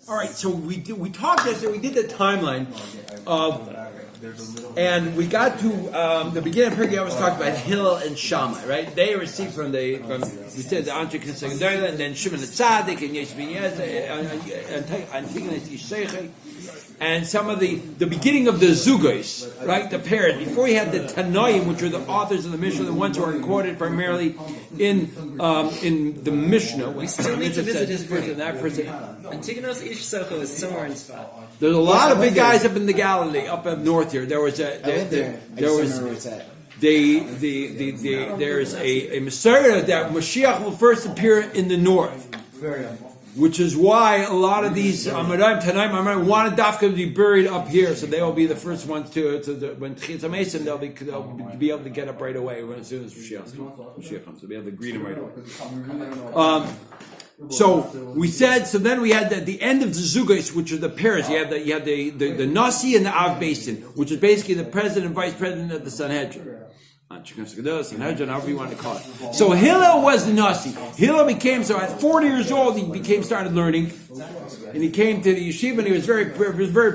All right, so we talked yesterday. We did the timeline of, and we got to the beginning of Pirkei Avos talked about Hillel and Shammai, right? They received from we said the Anshe Knesset, and then Shimon the Tzaddik and Yesh Ben Yezeh and some of the beginning of the Zugos, right? The pairs. Before you had the Tanoim, which were the authors of the Mishnah, the ones who are quoted primarily in the Mishnah. We still need to visit his person, that person. Antigonos Ish Socho is somewhere in Sfat. There's a lot of big guys up in the Galilee, up north here. There was there's a Messiah that Mashiach will first appear in the north. Which is why a lot of these Amarim, Tanaim, wanted Dafka to be buried up here, so they will be the first ones to when Tchitza Mason, they'll be able to get up right away as soon as Mashiach comes. They'll be able to greet him right away. So we said. So then we had the end of the Zugos, which are the pairs. You had the Nasi and the Av Basin, which is basically the president and vice president of the Sanhedrin. However you want to call it. So Hillel was the Nasi. Hillel at 40 years old, he started learning, and he came to the yeshiva, and he was very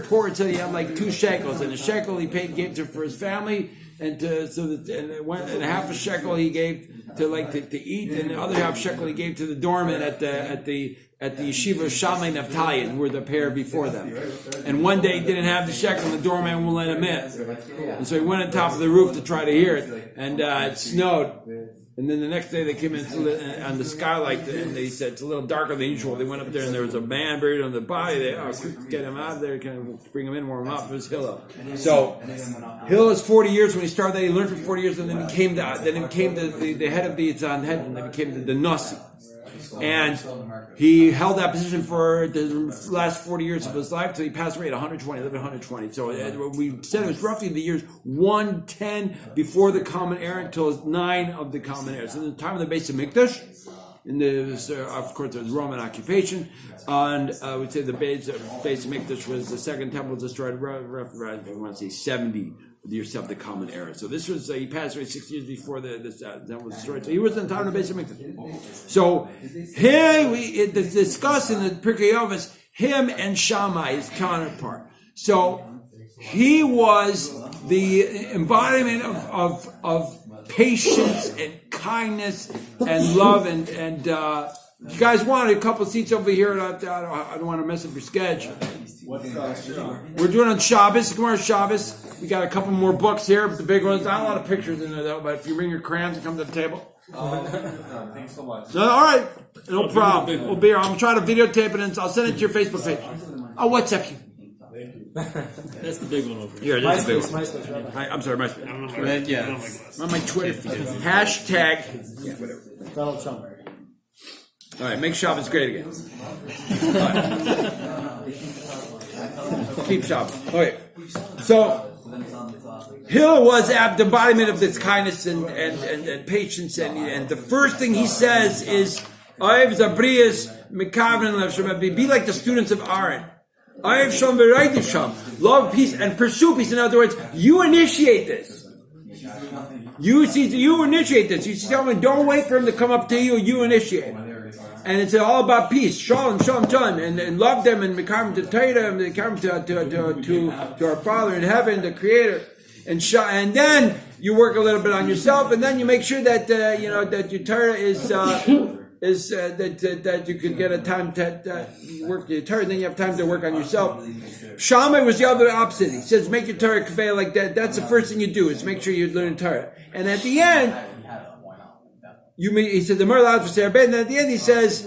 poor, so he had like 2 shekels, and a shekel he gave for his family, and half a shekel he gave to eat, and the other half shekel he gave to the doorman at the yeshiva of Shammai Naphtali, who were the pair before them. And one day he didn't have the shekel, and the doorman wouldn't let him in. And so he went on top of the roof to try to hear it, and it snowed. And then the next day they came in on the skylight, and they said it's a little darker than usual. They went up there, and there was a man buried on the body. They quick get him out of there, kind of bring him in, warm him up. It was Hillel. So Hillel is 40 years when he started that. He learned for 40 years, and then he became the head of the Sanhedrin. Then became the Nasi. And he held that position for the last 40 years of his life till he passed away at 120, lived at 120. So we said it was roughly the years 110 before the Common Era until 9 of the Common Era. So in the time of the Beis Hamikdash, of course, there was Roman occupation, and we'd say the Beis Hamikdash was the second temple was destroyed, I want to say 70 years of the Common Era. So this was, he passed away 6 years before that was destroyed. So he was in the time of the Beis Hamikdash. So here we discuss in the Pirkei Avos him and Shammai, his counterpart. So he was the embodiment of patience and kindness and love and you guys wanted a couple seats over here. I don't want to mess up your schedule. We're doing on Shabbos, tomorrow's Shabbos. We got a couple more books here, but the big ones, not a lot of pictures in there though, but if you bring your crayons and come to the table. Thanks so much. So, all right, no problem. We'll be here. I'm trying to videotape it and I'll send it to your Facebook page. Oh, WhatsApp you. That's the big one over here. That's the big one. I'm sorry, MySpace. I don't know On my Twitter feed. Hashtag. Yeah, whatever. Donald Trump. All right, make Shabbos great again. Keep Shabbos. Okay. So, Hillel was the embodiment of this kindness and patience, and the first thing he says is, be like the students of Aaron. Love peace and pursue peace. In other words, you initiate this. You initiate this. You tell me, don't wait for him to come up to you. You initiate. And it's all about peace, shalom, and love them and become to Torah and become to our Father in heaven, the Creator, and then you work a little bit on yourself, and then you make sure that that your Torah is that you could get a time to work your Torah. Then you have time to work on yourself. Shammai was the other opposite. He says, make your Torah kaveh like that. That's the first thing you do is make sure you learn Torah, and at the end. He said the Merla for Sarah Ben, and at the end he says,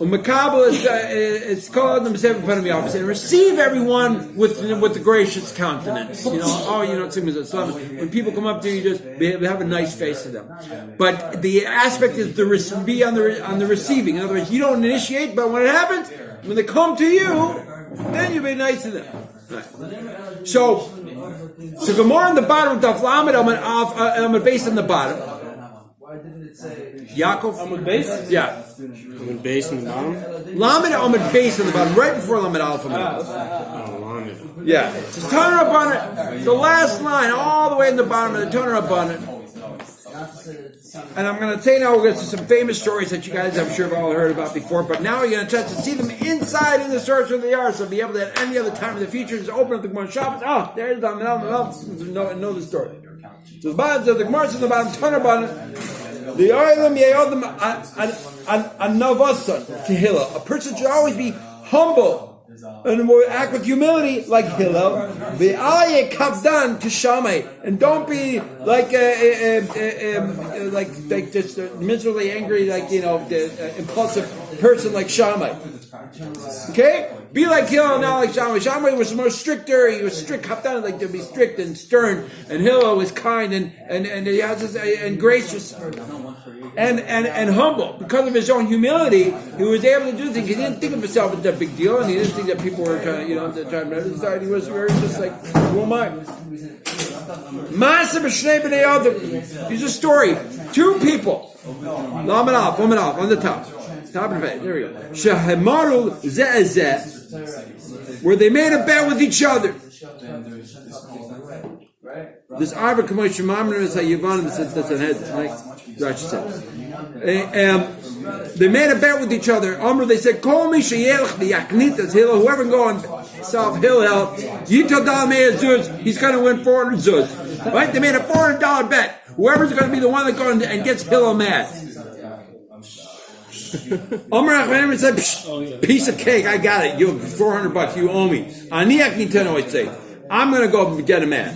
it's called them and receive everyone with the gracious countenance. When people come up to you, just have a nice face to them. But the aspect is be on the receiving. In other words, you don't initiate, but when it happens, when they come to you, then you be nice to them. Right. So Gemara on the bottom, Daf Lamed Amud Beis on the bottom. Yaakov? Amud Beis? Yeah. Amud Beis on the bottom? Lamed Amud Beis on the bottom, right before Lamed Aleph. Lamed. Yeah. It's Toner Rabbanan. The last line, all the way in the bottom of the Toner Rabbanan. And I'm going to say now we're going to see some famous stories that you guys, I'm sure, have all heard about before. But now we're going to chance to see them inside in the source where they are. So be able to at any other time in the future just open up the Gemara Shabbos. Oh, there's the know the story. So the bottom of the Gemara says the bottom ton about the Oilam Yeodim an Navasan to Hillel. A person should always be humble and will act with humility like Hillel. The Aye Kavdan to Shammai, and don't be like just miserably angry, like the impulsive person like Shammai. Okay, be like Hillel, not like Shammai. Shammai was more stricter. He was strict, Kavdan, like to be strict and stern, and Hillel was kind and gracious. And humble. Because of his own humility, he was able to do things. He didn't think of himself as a big deal, and he didn't think that people were trying to, trying to decide. He was very just like, who am I? Here's a story. Two people. Woman off, on the top. Top of it. There we go. Shahamaru Zeh, where they made a bet with each other. This Arba Kamosh Shemamner is how Yavanim says that's an head, like Rashi says. They made a bet with each other. They said, Kol mi sheyelch b'yaknitas Hillel, whoever can go and solve Hillel, Yitodal mei zuz, he's going to win 400 zuz. Right? They made a $400 bet. Whoever's going to be the one that goes and gets Hillel mad. Omer Achmanim said, piece of cake, I got it. You $400, you owe me. Ani aknitano, I say. I'm going to go get him mad.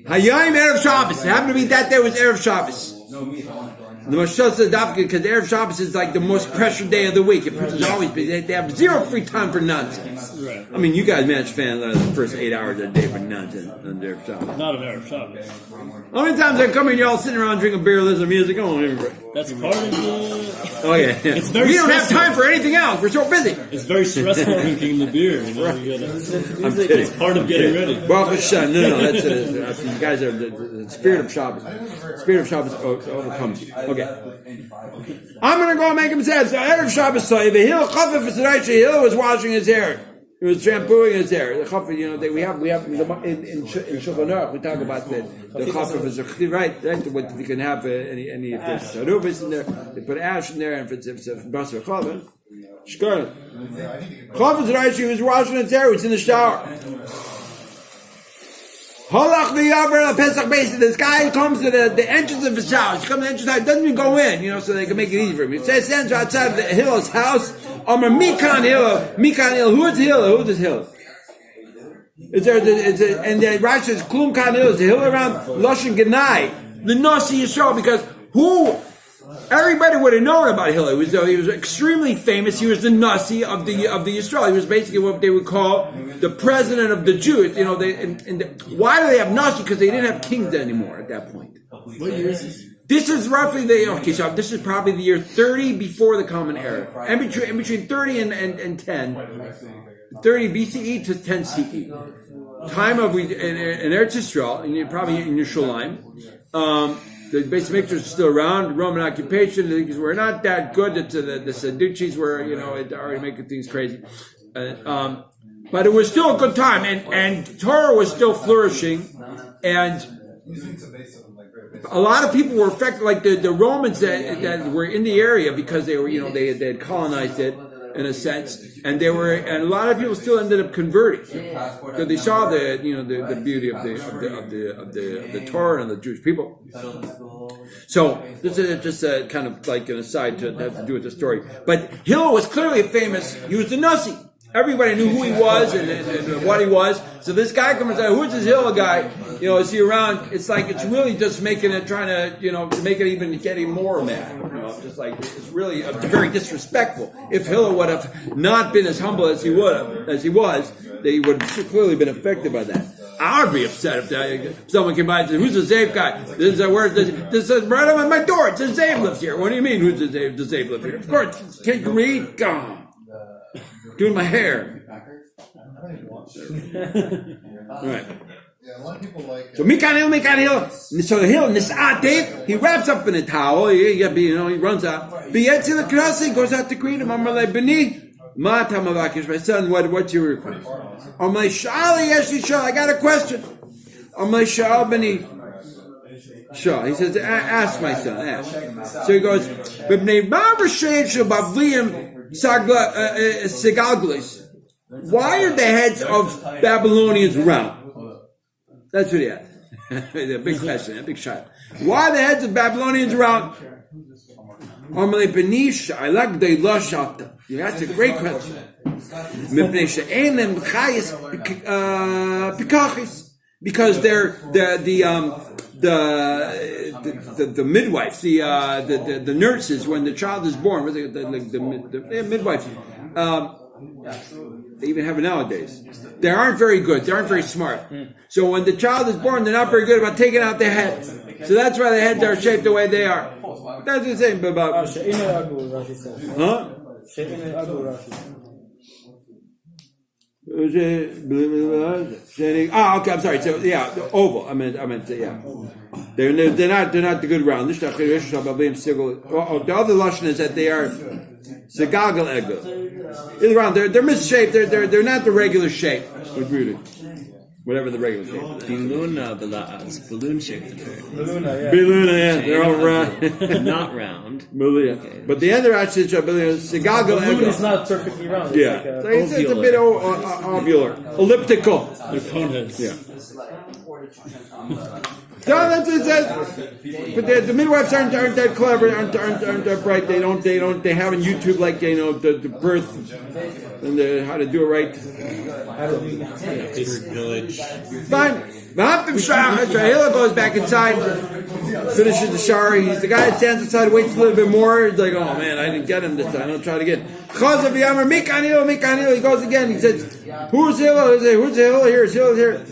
Hayayim Erev Shabbos. It happened to be that day was Erev Shabbos. The Mashal says because Erev Shabbos is like the most pressured day of the week. It's always they have zero free time for nonsense. Right. I mean, you guys manage fans the first 8 hours of the day for nonsense on Erev Shabbos. Not an Arab Shabbos. How many times I come in, you're all sitting around drinking beer, listening to music? Oh, that's part of the... Oh, yeah. It's very we don't have time for anything else. We're so busy. It's very stressful drinking the beer. You know? I'm kidding. It's part of getting ready. Baruch Hashem. No. That's you guys are the spirit of Shabbos. The spirit of Shabbos overcomes you. Okay. I'm going to go and make him sad. So Erev Shabbos, Hillel was washing his hair. He was shampooing his hair. The chafif, we have in Shulchan Aruch, we talk about the chafif is right. What you can have any if there's sarubis in there, they put ash in there, and if it's basar chafif, shkar. Chafif right. She was washing his hair. He was in the shower. Holach v'yaver Pesach basin. This guy comes to the entrance of his house. He comes to the entrance, doesn't even go in, so they can make it easy for him. He says, stands outside of the Hillel's house. Amar Mikan Hillel. Who is Hillel? Who is Hillel? And the Rashi says, Klum Kan Hillel. Is the Hillel around Lashon Genai, the Nasi Yisrael, because everybody would have known about Hillel. He was extremely famous. He was the Nasi of the Yisrael. He was basically what they would call the president of the Jews. Why do they have Nasi? Because they didn't have kings anymore at that point. What year is this? This is roughly this is probably the year 30 before the Common Era. And between 30 and 10, 30 BCE to 10 CE. Time of in Eretz Yisrael, and probably in Yerushalayim. The basic mixtures are still around. Roman occupation, things were not that good. The Sadducees were, already making things crazy. But it was still a good time, and Torah was still flourishing, and a lot of people were affected, like the Romans that were in the area because they were, they had colonized it in a sense, and a lot of people still ended up converting because they saw the beauty of the Torah and the Jewish people. So this is just a kind of like an aside to have to do with the story. But Hillel was clearly famous. He was the Nasi. Everybody knew who he was and what he was. So this guy comes and says, "Who's this Hillel guy? Is he around?" It's like it's really just making it, trying to to make it even get him more mad. Just like it's really very disrespectful. If Hillel would have not been as humble as he was, they would have clearly been affected by that. I would be upset if someone came by and said, "Who's the Zav guy?" This is right on my door. It's a Zav lives here. What do you mean? Who's the Zav? The Zav lives here. Of course, can't you read? God. Doing my hair. Right. Yeah, a lot of people like. So Mikan Hill. So the Hill Nis'atev, he wraps up in a towel. He runs out. B'yetzi l'krasi, goes out to greet him. Amalei b'ni, ma tamavakish, my son. What's your request? Amalei shali yeshi shal. I got a question. Amalei shal b'ni. Sure. He says, ask my son, ask. So he goes, "B'bnei Bavar Shein Shel Bavliim Segalglis." Why are the heads of Babylonians round? That's what he asked. A big question, a big shot. Why are the heads of Babylonians round? That's a great question. Because they're the midwives, the nurses when the child is born, the midwives. They even have it nowadays. They aren't very good. They aren't very smart. So when the child is born, they're not very good about taking out their head. So that's why the heads are shaped the way they are. That's the same about. Huh? Okay. I'm sorry. So yeah, oval. I meant yeah. They're not the good round. The other lashon is that they are Zagagal egel. Round. They're misshapen. They're not the regular shape. Whatever the regular shape is. Balloon shaped. Biluna, yeah. They're all round. Not round. Okay. But the other Rashi is Zagagal egel. It's not perfectly round. Yeah. It's a bit ovular. Elliptical. They're cone heads. Yeah. No, that's it. But the midwives aren't that clever, aren't that bright. They have on YouTube like the birth and how to do it right. Village. Fine. Hillel goes back inside, finishes the shower. He's the guy that stands inside, waits a little bit more. He's like, oh man, I didn't get him this time. I'll try it again. He goes again. He says, who's Hillel? Who's Hillel here? Is Hillel here?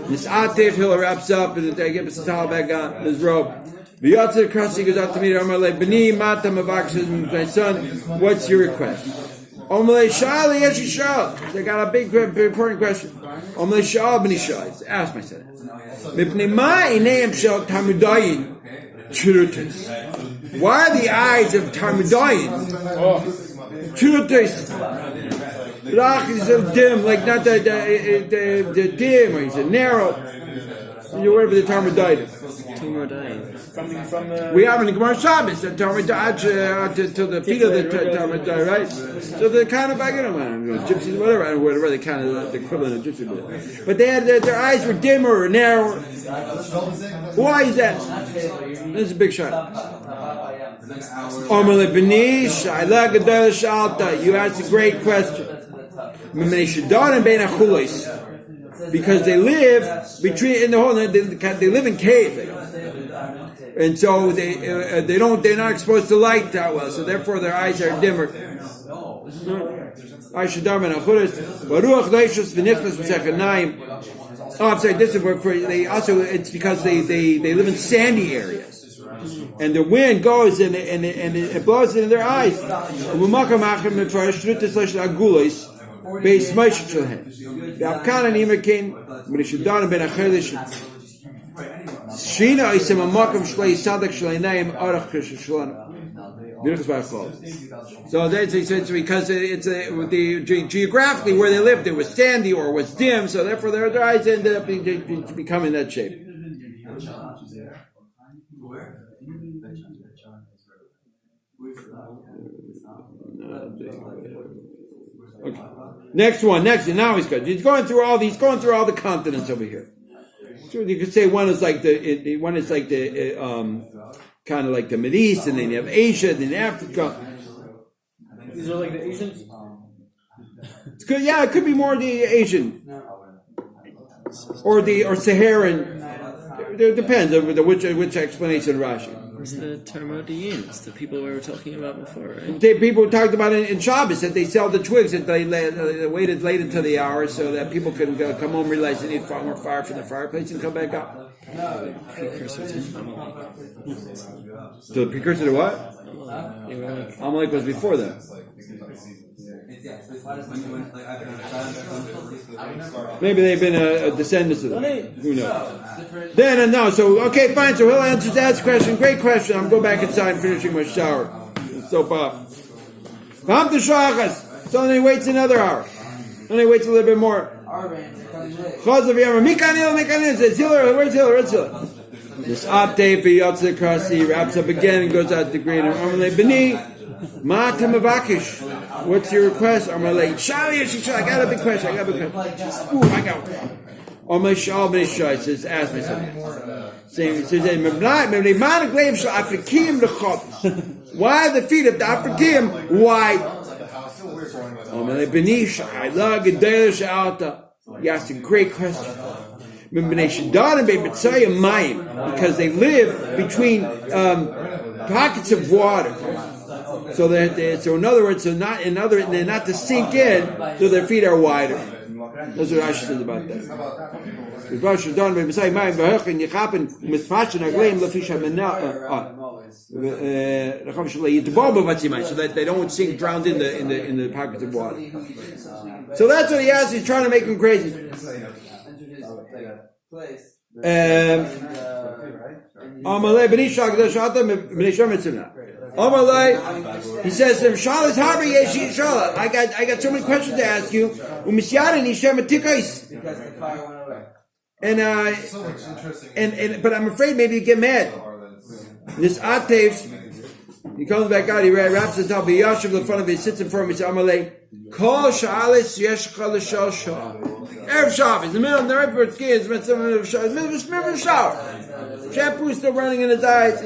This Atif Hillel wraps up and they give us a towel back on his robe. The Yatzer across, he goes out to meet Amalei B'ni Mata Mavak says, my son, what's your request? Amalei Shali Yeshi Shal. They got a big important question. Amalei Shal B'ni Shal. Ask my son. Mipnei Ma Ineim Shal Talmudayin Churutis. Why are the eyes of Talmudayin Churutis? Rach is so dim, like not the dim, or he said narrow. Whatever the Talmudai is. We have in the Gemara Shabbos the Talmudai to the feet of the Talmudai, right? So they're kind of like gypsies, whatever they kind of the equivalent of gypsy. But they had their eyes were dimmer or narrower. Why is that? That's a big shot. You asked a great question. Because they live between in the whole they live in caves, and so they're not exposed to light that well, so therefore their eyes are dimmer. I'm sorry, this is for they also it's because they live in sandy areas. And the wind goes and it blows into their eyes. Base Moshe Shalhem. The Afkan and Imerkin, Mrishadan ben Achelish. Shina isem a makam shlei sadak shlei naim arach shlan. So that's because it's geographically where they lived, it was sandy or was dim, so therefore their eyes ended up becoming that shape. Okay. Next, now he's good. He's going through all the continents over here. So you could say one is like the kind of like the Middle East, and then you have Asia, then Africa. These are like the Asians? It's good, yeah, it could be more the Asian. Or Saharan. It depends on which explanation Rashi. It's the Talmudians, the people we were talking about before, right? People talked about it in Shabbos that they sell the twigs that they waited late into the hour so that people can come home, realize they need more fire from the fireplace and come back up. Precursor to Amalek. So the precursor to what? Amalek was before that. Maybe they've been a descendant of them. Who knows? Then no. So okay, fine. So Hillel answers that question. Great question. I'm going back inside and finishing my shower. Soap up. Come to Shachas. So then he waits another hour. Then he waits a little bit more. Chazav Yamar Mikanil says Hillel. Where's Hillel? This update for Yotze Krasi, he wraps up again and goes out to the green. Amalei Beni, Ma'atem Avakish. What's your request? Amalei Shali, I got a big question. I got one. Amalei Shal Beni Shai says, ask me something. Why the feet of the Afrikim? Why? He asked a great question. Because they live between pockets of water. So in other words, they're not to sink in, so their feet are wider. That's what Rashi says about that. So that they don't sink drowned in the pockets of water. So that's what he has. He's trying to make him crazy. He says to him, I got so many questions to ask you. And but I'm afraid maybe you get mad. This Atef, he comes back out, he wraps the top, he yashiv in front of him, he sits in front of him, he says, Amalei, Kol Sha'alis Yeshcha L'Shal Shah. Erev Shabbos, in the middle of the night for his kids, in the middle of the shower. Shampoo is still running in his eyes,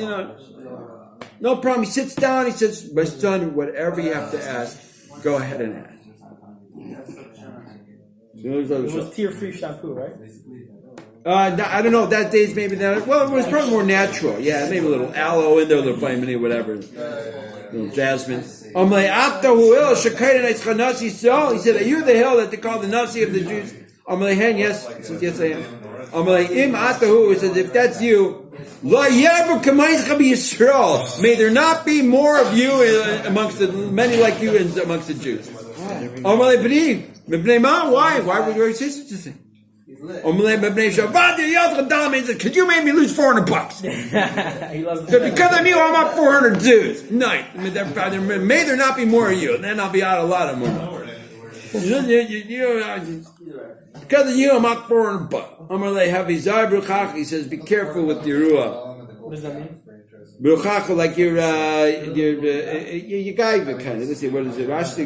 No problem. He sits down, he says, my son, whatever you have to ask, go ahead and ask. It was tear-free shampoo, right? I don't know. That day's maybe not. Well, it was probably more natural. Yeah, maybe a little aloe in there, a little vitamin, whatever. A little jasmine. He said, are you the hill that they call the Nasi of the Jews? Yes. He says, yes, I am. He says, if that's you, may there not be more of you amongst the many like you amongst the Jews. Why? Why would you say such a thing? Could you make me lose $400? Because of you, I'm up 400 Jews. Nice. May there not be more of you, and then I'll be out a lot of more. Because of you, I'm up $400. He says, be careful with your ruah. What does that mean? Bruchacha, like your guy, kind of. Let's see, what is it? Rashi.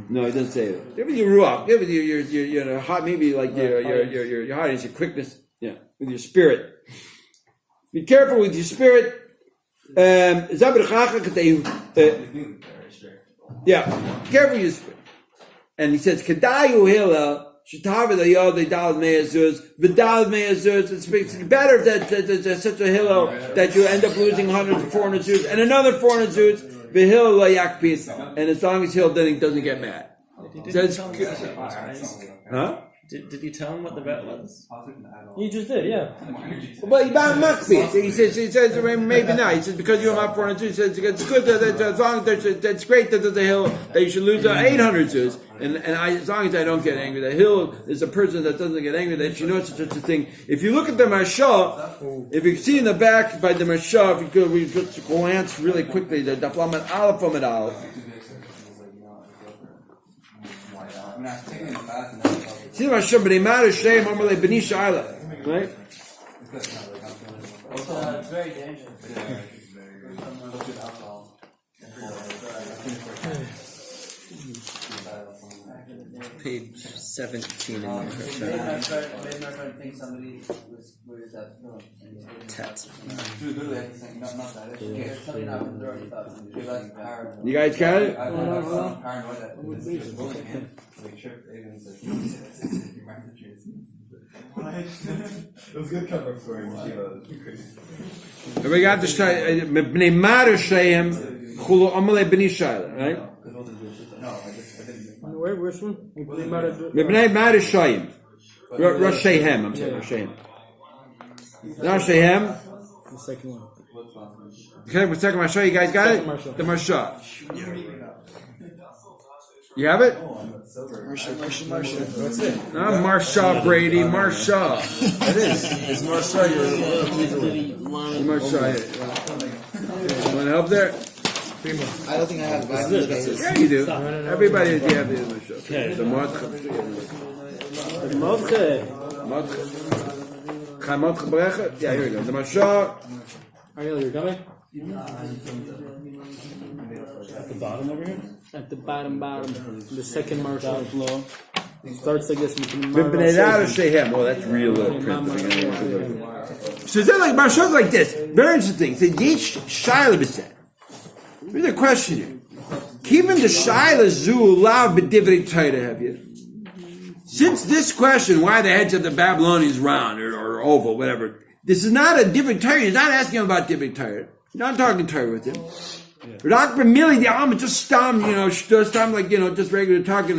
No, he doesn't say it. Give it your ruach. Give it your heart. Maybe like your heart is your quickness. Yeah, with your spirit. Be careful with your spirit. Yeah, careful with your spirit. And he says, "Kadayu Hillel." It's better if that's such a Hillel that you end up losing hundreds of 400 Jews and another 400 Jews. And as long as Hillel doesn't get mad. Did you tell him what the bet was? You just did, yeah. But he says maybe not. He says because you're not 400 Jews. He says it's good that as long as that's great that there's a hill that you should lose 800 Jews. And as long as I don't get angry, the hill is a person that doesn't get angry. That you know such a thing. If you look at the Marsha, if you see in the back by the Marsha, if you could we just glance really quickly the Daflamet Aleph Amid Aleph. See the Marsha, but they matter shame Amalei B'ni Shaila, right? It's very dangerous. Page 17 in your Maybe my friend thinks somebody was where is that from? Tet. Literally at the same, not that. It's something not from the already thought. Give us power. You guys got it? I'm paranoid that this is bullying him. So he tripped even said, you mind the truth. It was a good cover story. We got this try Bnei Matter Shehem Chulu Amalei B'ni Shaila, right? Which one? Bnei Matter Shehem. Rosh Shehem, I'm saying Rosh Shehem. Rosh Shehem. The second one. Okay, the second Marsha, you guys got it? Marsha. The Marsha. You have it? Marsha. What's it? Not Marsha, Brady, Marsha. It is. It's Marsha. Marsha. You want help there? I don't think I have it. Yeah, you do. Everybody, you have the Marsha. Okay. The Madcha. Motche. Madcha. Yeah, here we go. The Mashah. Ariel, you're coming? At the bottom over here? At the bottom. The second marshal law. Starts, I guess, with the Oh, that's real little print. So then, like Marshall's like this. Very interesting. So Yesh Shaila b'seh. Here's a question here. Kivin the Shaila zu lav b'divrei Torah have you? Since this question, why the heads of the Babylonians round or oval, whatever, this is not a different Torah. He's not asking him about different Torah. He's not talking Torah with him. Rak b'mili the alma just stam, just regular talking,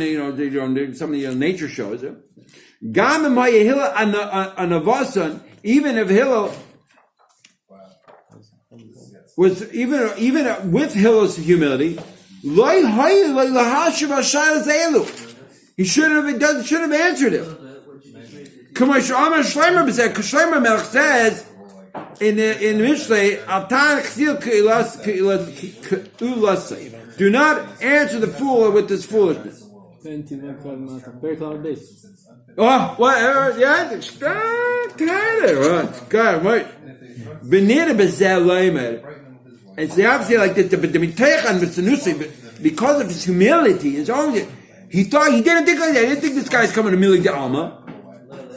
some of the nature shows. Gam imaya Hillel anavasan, even if Hillel was even with Hillel's humility, he shouldn't have answered him. Shleimer Melech says in Mishlei, do not answer the fool with this foolishness. Oh, whatever, yeah, right. God, right. And so obviously like this, but because of his humility, he didn't think like that. He didn't think this guy's coming to Milig de Alma.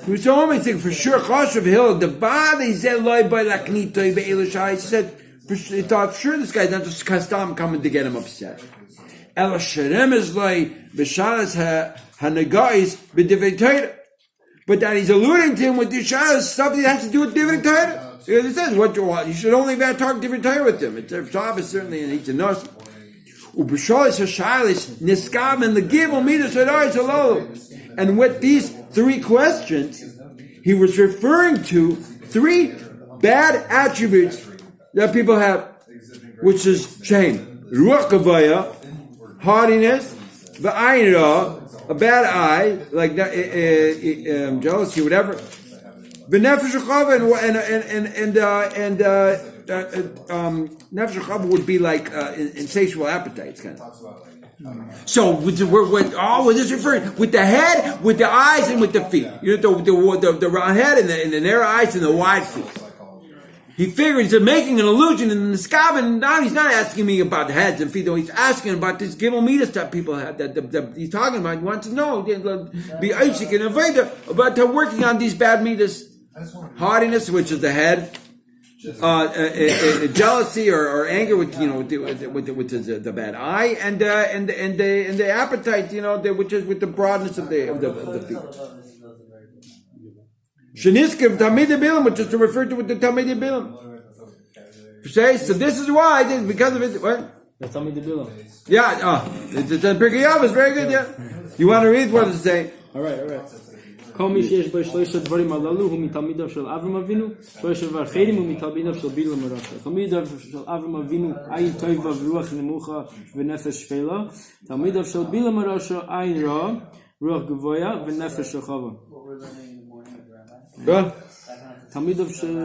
He was so only thinking for sure, Chosh of Hillel, the body zeloi by laknitoi be'elishai. He said, he thought for sure this guy's not just kastam coming to get him upset. El sherem is like b'shalas hanagais b'divrei Torah. But that he's alluding to him with the shalas stuff that has to do with divrei Torah. Because it says what you want. You should only talk divrei Torah with him. It's a Shabbos certainly, and he's a nurse. Ub'shalas hashalis niskam and the givul midas harai zalolu. And with these three questions, he was referring to three bad attributes that people have, which is shame, ruach gavaya, haughtiness, v'ayin ra, a bad eye, like jealousy, whatever. V'nefesh chava nefesh chava would be like insatiable appetites, kind of. So, with this referring with the head, with the eyes, and with the feet. The round head and the narrow eyes and the wide feet. He figures he's making an allusion in the Skavin. Now he's not asking me about the heads and feet, though he's asking about this gimel midas that people have. That he's talking about. He wants to know, be Isaac and Aveda about working on these bad midas, haughtiness, which is the head. Jealousy or anger with the bad eye and the appetite, which is with the broadness of the feet. Sheniskiv Talmidei Bilam, which is to refer to with the Talmidei Bilam. So this is why, because of it. What? The Talmidei Bilam. Yeah. The Pirkei Avos is very good. Yeah. You want to read what it's saying? All right. כל מי שיש בו שלושה דברים הללו הוא מתלמידיו של אברהם אבינו, שלושה דבר אחרים הוא מתלמידיו של בלעם הרשע. תלמידיו של אברהם אבינו עין טובה ורוח נמוכה ונפש שפלה, תלמידיו של בלעם הרשע עין רע, רוח גבוהה ונפש של חווה. תלמידיו של...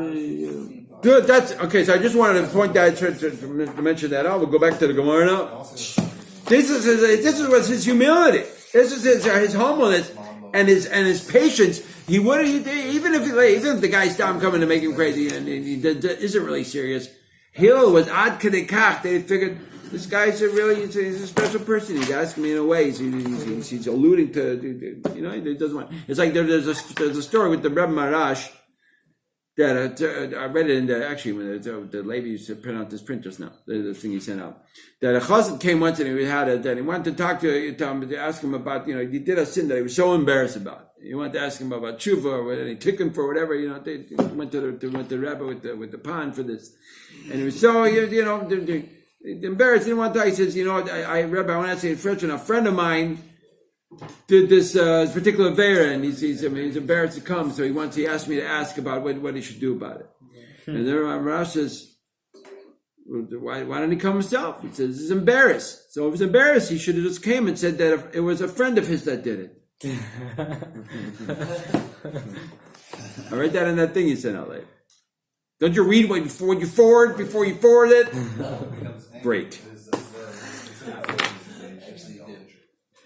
Good, that's okay. So I just wanted to point that to mention that out. We'll go back to the Gemara now. This is his humility. This is his humbleness. And his patience, he would even if the guy stopped coming to make him crazy and he isn't really serious. Hillel was ad kedekach. They figured this guy's he's a special person. He's asking me in a way. He's alluding to he doesn't want. It's like there's a story with the Rebbe Marash that I read it in when the lady used to print out this print just now, the thing he sent out. That a chassid came once and he wanted to talk to ask him about, he did a sin that he was so embarrassed about. He wanted to ask him about tshuva or whether he took him for whatever, they went to the rabbi with the pan for this. And he was so, embarrassed, he didn't want to talk. He says, Rabbi, I want to ask you a question. A friend of mine did this particular Vera, and he's embarrassed to come, so he asked me to ask about what he should do about it. And then Rash says, why don't he come himself? He says he's embarrassed. So if he's embarrassed, he should have just came and said that it was a friend of his that did it. I read that in that thing you sent out later. Don't you read before you forward it? Great.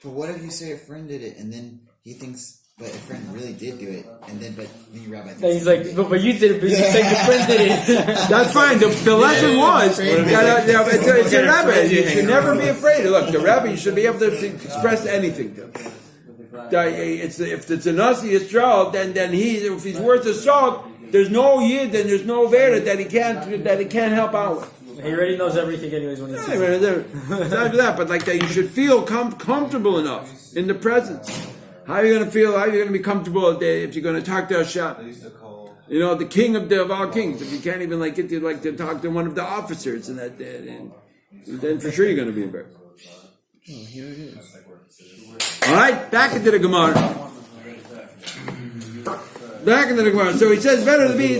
But what if you say a friend did it and then he thinks but a friend really did do it, and then but the rabbi. And he's like, but you did it, but you said your friend did it. That's fine. The lesson was it's a rabbi. You should never be afraid. Look, the rabbi, you should be able to express anything to him. If it's a Nasi Yisrael, then if he's worth his salt, there's no yid and there's no vera that he can't help out with. He already knows everything anyways when he sees it. It's not that, but like that, you should feel comfortable enough in the presence. How are you going to feel? How are you going to be comfortable if you're going to talk to Hashem? You know, the king of all kings. If you can't even get to talk to one of the officers, and then for sure you're going to be embarrassed. Here it is. All right, back into the Gemara. Back into the Gemara. So he says, better to be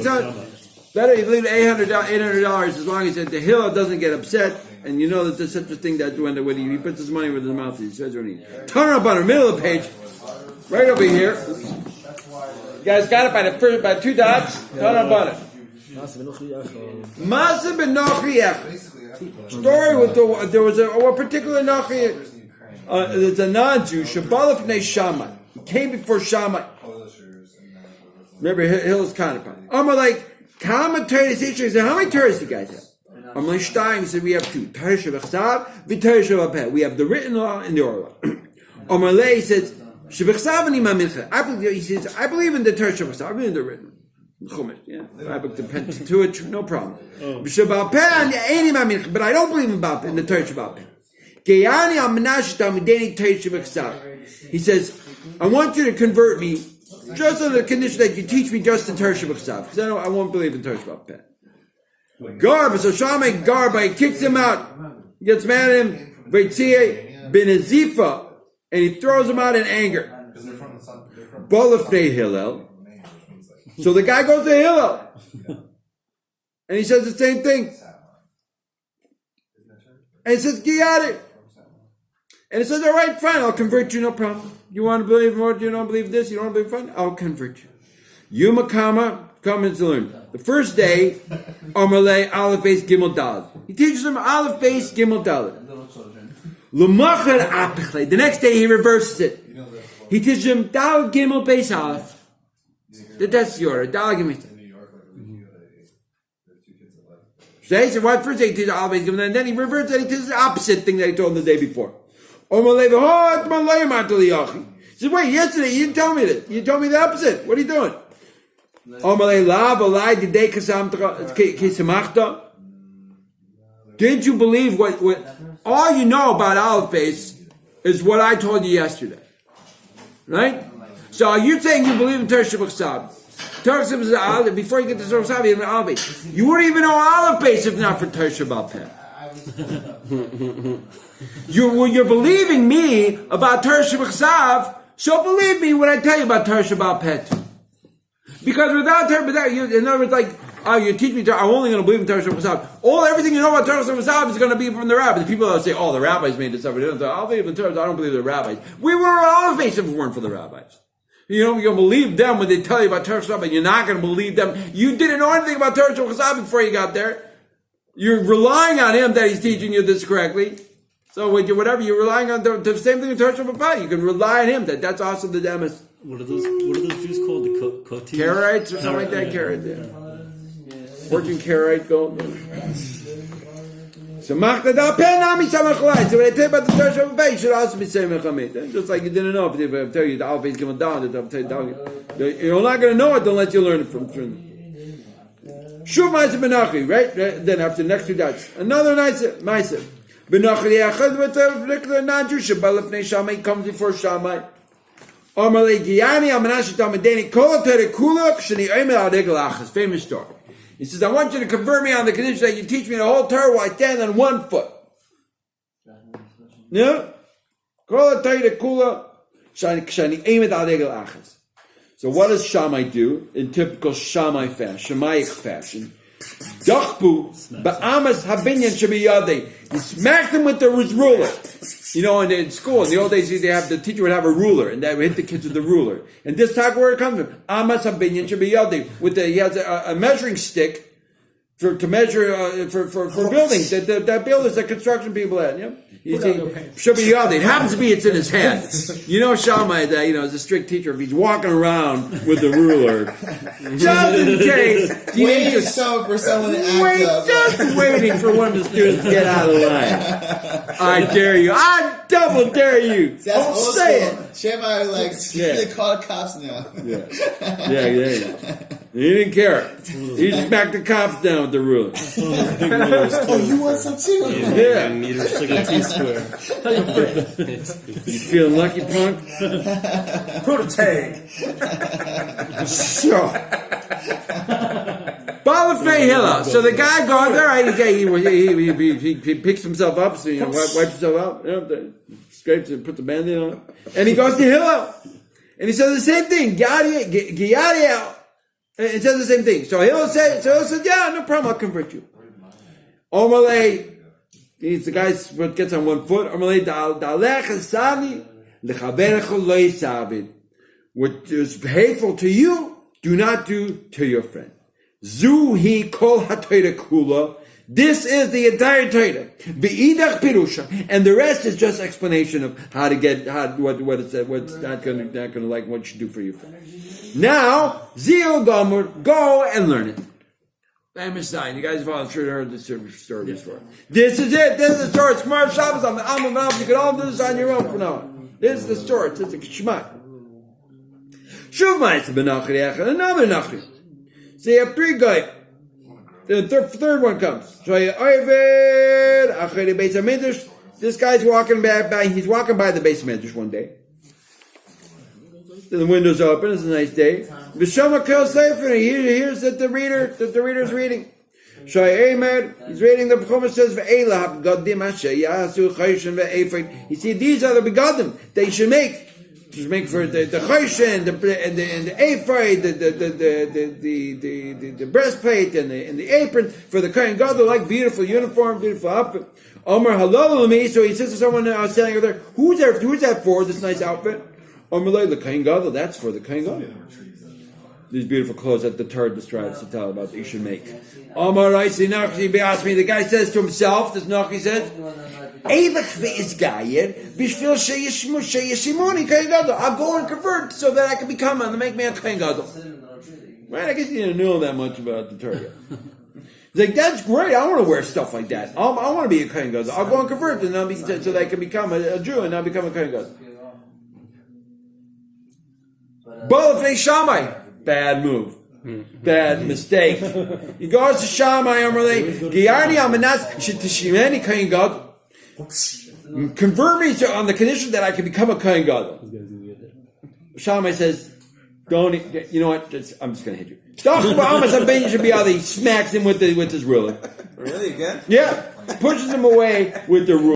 better you leave $800 as long as the Hillel doesn't get upset, and you know that there's such a thing that when he puts his money with his mouth, he says when he turn up on the middle of the page, right over here. You guys got it by 2 dots. Turn up on it. Masa ben Nochi. Story with there was a particular Nochi. There's a non-Jew. Shabbalaf Pnei Shammai. He came before Shammai. Remember, Hillel's counterpart. Like, how many Torahs do you guys have? Like, Shtayim, he said, we have 2. Torah Shebechsav, Torah Shebapeh. We have the written law and the oral law. Lei, he says, Shebechsav ani mamincha. I believe in the Torah Shebechsav. I believe in the written. Chumash, yeah. I depend to it, no problem. But I don't believe in the Torah Shebapeh. He says, I want you to convert me just on the condition that you teach me just the Torah Shebechsav, because I won't believe in Torah Shebapeh. Garb, so Shammai Garba, he kicks him out, gets mad at him, Veitziyeh ben Azifa, and he throws him out in anger. Bolefnei Hillel. So the guy goes to Hillel, and he says the same thing. And he says, get at it. And he says, all right, fine, I'll convert you, no problem. You want to believe more, you don't believe this, you don't believe fine? I'll convert you. Yumakama, come and learn. The first day, Amalei, Aleph Beis Gimel Daled. He teaches them Aleph Beis Gimel Daled. L'machar apichle. The next day he reverses it. He teaches them Daled Gimel Beis Aleph. That's the order. Daled Gimel. So he said, why first day he teaches Aleph Beis Gimel, and then he reverses it. He teaches the opposite thing that he told him the day before. He said, wait, yesterday you didn't tell me this. You told me the opposite. What are you doing? Didn't you believe what all you know about Aleph Beis is what I told you yesterday? Right? So are you saying you believe in Torah Shebechsav? Torah Shebechsav, before you get to Torah Shebechsav, you Aleph Beis. You wouldn't even know Aleph Beis if not for Torah Shebechsav. You're believing me about Torah Shebechsav, so believe me when I tell you about Torah Shebechsav. Because without Torah Shebechsav, in other words, you teach me Torah, I'm only going to believe in Torah Shebechsav. Everything you know about Torah Shebechsav is going to be from the rabbis. The people that say, the rabbis made this up. I'll believe in Torah, I don't believe the rabbis. We were all based if it weren't for the rabbis. You're going to believe them when they tell you about Torah Shebechsav, but you're not going to believe them. You didn't know anything about Torah Shebechsav before you got there. You're relying on him that he's teaching you this correctly. So whatever, you're relying on the same thing in Torah Shebechsav. You can rely on him that's also the demis. What are those Jews called? The Kotis? Karaites or something like that? Karite, yeah. 14 Karite gold. So Machdada Penami Samachlai. So when I tell you about the Torah Shebechsav, you should also be saying Mechamit. Just like you didn't know if I tell you the Aleph Beis Gimel Daled, you're not going to know it unless you learn it from Shuv Ma'aseh Benachi, right? Then after the next 2 dots, another nice Ma'aseh. Benachi Yachad with a particular non-Jew. Shabbalaf Pnei Shammai comes before Shammai. Amalei Giyani Amanashi Tamadeni Kol Torah Kulak Shani Omer Al Regel Achas. Famous story. He says, I want you to convert me on the condition that you teach me the whole Torah while I stand on 1 foot. Yeah? Kol Torah Kulak Shani Omer Al Regel Achas. So what does Shammai do in typical Shammai fashion, Shemaic fashion? Dachbu ba'amas habinyan shebiyadei. He smacked him with his ruler. You know, in school, in the old days, the teacher would have a ruler, and they would hit the kids with the ruler. And this type where it comes from, amas habinyan shebiyadei. He has a measuring stick to measure for buildings that builders, that construction people had. Yeah? You see, should be yadi. It happens to be it's in his head. You know, Shammai, is a strict teacher. If he's walking around with the ruler, just in case, you need Waiting to for someone to act up. just waiting for one of the students to get out of line. I dare you. I double dare you. That's Don't old say school. Shema they call cops now. it. Yeah. He didn't care. He smacked the cops down with the ruler. Oh, you want some too? Yeah. Meters like a T-square. You feeling lucky, punk? Prototype. So, Balafei Hillel. So the guy goes there, right? He picks himself up, so wipes himself out, scrapes and puts the band-aid on it, and he goes to Hillel, and he says the same thing. Giyadiel. It says the same thing. So Hillel said, yeah, no problem, I'll convert you. Omalei, the guy gets on one foot. Omalei dalech esani lechaverecha lo yisaved. What is hateful to you, do not do to your friend. Zuhi kol ha'Torah kula. This is the entire Torah. V'idach pirusha, and the rest is just explanation of how to get what it said, what's not going to like, what you should do for your friend. Now, Zio Gomer, go and learn it. Famous sign. You guys have all sure heard this story before. This is it. This is the story. It's Gemara Shabbos on the Amud. You can all do this on your own from now on. This is the story. It's a Shema. Shuv Ma'aseh b'Nachri Echad, another Nachri. So you have three guys. The third one comes. This guy's walking by. He's walking by the base of Medrash one day. The window's open. It's a nice day. V'shama Kel Sefer. He hears that the reader's reading. He's reading the Chumash says ve'elah begadim asher yasu chayshin ve'efed. You see, these are the begadim that you should make. To make for the chayshin, and the ephod, the breastplate, and the apron for the kohen gadol, like beautiful uniform, beautiful outfit. Omar halal me. So he says to someone standing over there, who's that for? This nice outfit. Omar the kohen gadol. That's for the kohen gadol. These beautiful clothes that the Torah describes to tell about that you should make. Omar Raisi Nachri asked me. The guy says to himself. This Nachri says, I'll go and convert so that I can become and make me a kohen gadol. Right? I guess you didn't know that much about the Torah. He's like, that's great. I want to wear stuff like that. I want to be a kohen gadol. I'll go and convert and so that I can become a Jew and I'll become a kohen gadol. Balafei Shammai. Bad move. Bad mistake. He goes to Shammai Amarle, Giyarni Amanas Shitishimani Kohen Gadol. Convert me on the condition that I can become a kohen gadol. Shammai says, "Don't. You know what? I'm just going to hit you." He smacks him with his ruler. Really again? Yeah, pushes him away with the ruler.